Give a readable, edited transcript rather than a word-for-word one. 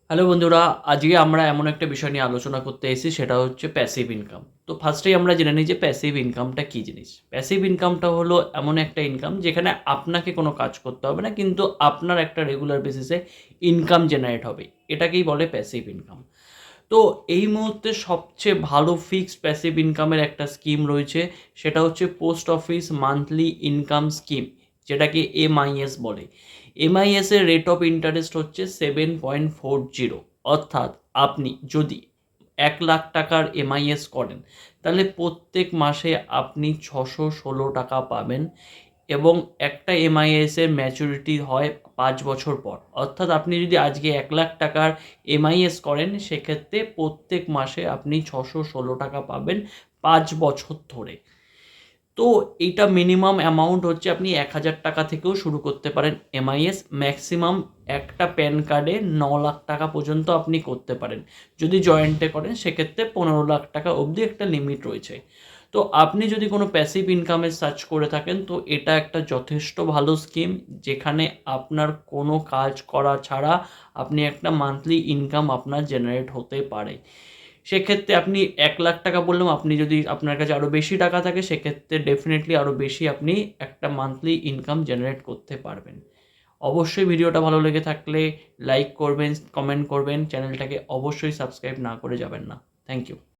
Hello বন্ধুরা, আজকে আমরা এমন একটা বিষয় নিয়ে আলোচনা করতে এসেছি, সেটা হচ্ছে প্যাসিভ ইনকাম। তো ফার্স্টেই আমরা জেনে নিই যে প্যাসিভ ইনকামটা কী জিনিস। প্যাসিভ ইনকামটা হলো এমন একটা ইনকাম যেখানে আপনাকে কোনো কাজ করতে হবে না, কিন্তু আপনার একটা রেগুলার বেসিসে ইনকাম জেনারেট হবে। এটাকেই বলে প্যাসিভ ইনকাম। তো এই মুহূর্তে সবচেয়ে ভালো ফিক্সড প্যাসিভ ইনকামের একটা স্কিম রয়েছে, সেটা হচ্ছে post office monthly income scheme, যেটাকে এমআইএস বলে। এমআইএস এর রেট অফ ইন্টারেস্ট হচ্ছে 7.40। অর্থাৎ আপনি যদি 1,00,000 টাকার এমআইএস করেন, তাহলে প্রত্যেক মাসে আপনি 616 টাকা পাবেন। এবং একটা এমআইএস এর ম্যাচুরিটি হয় 5 বছর পর। অর্থাৎ আপনি যদি আজকে 1,00,000 টাকার এমআইএস করেন, সেক্ষেত্রে প্রত্যেক মাসে আপনি 616 টাকা পাবেন 5 বছর ধরে। তো এইটা মিনিমাম অ্যামাউন্ট হচ্ছে, আপনি 1,000 টাকা থেকেও শুরু করতে পারেন এমআইএস। ম্যাক্সিমাম একটা প্যান কার্ডে 9,00,000 টাকা পর্যন্ত আপনি করতে পারেন। যদি জয়েন্টে করেন সেক্ষেত্রে 15,00,000 টাকা অবধি একটা লিমিট রয়েছে। তো আপনি যদি কোনো প্যাসিভ ইনকামের সার্চ করে থাকেন, তো এটা একটা যথেষ্ট ভালো স্কিম, যেখানে আপনার কোনো কাজ করা ছাড়া আপনি একটা মান্থলি ইনকাম আপনার জেনারেট হতে পারে। সেক্ষেত্রে আপনি 1,00,000 টাকা বললাম, আপনি যদি আপনার কাছে আরও বেশি টাকা থাকে, সেক্ষেত্রে ডেফিনেটলি আরও বেশি আপনি একটা মান্থলি ইনকাম জেনারেট করতে পারবেন। অবশ্যই ভিডিওটা ভালো লেগে থাকলে লাইক করবেন, কমেন্ট করবেন, চ্যানেলটাকে অবশ্যই সাবস্ক্রাইব না করে যাবেন না। Thank you.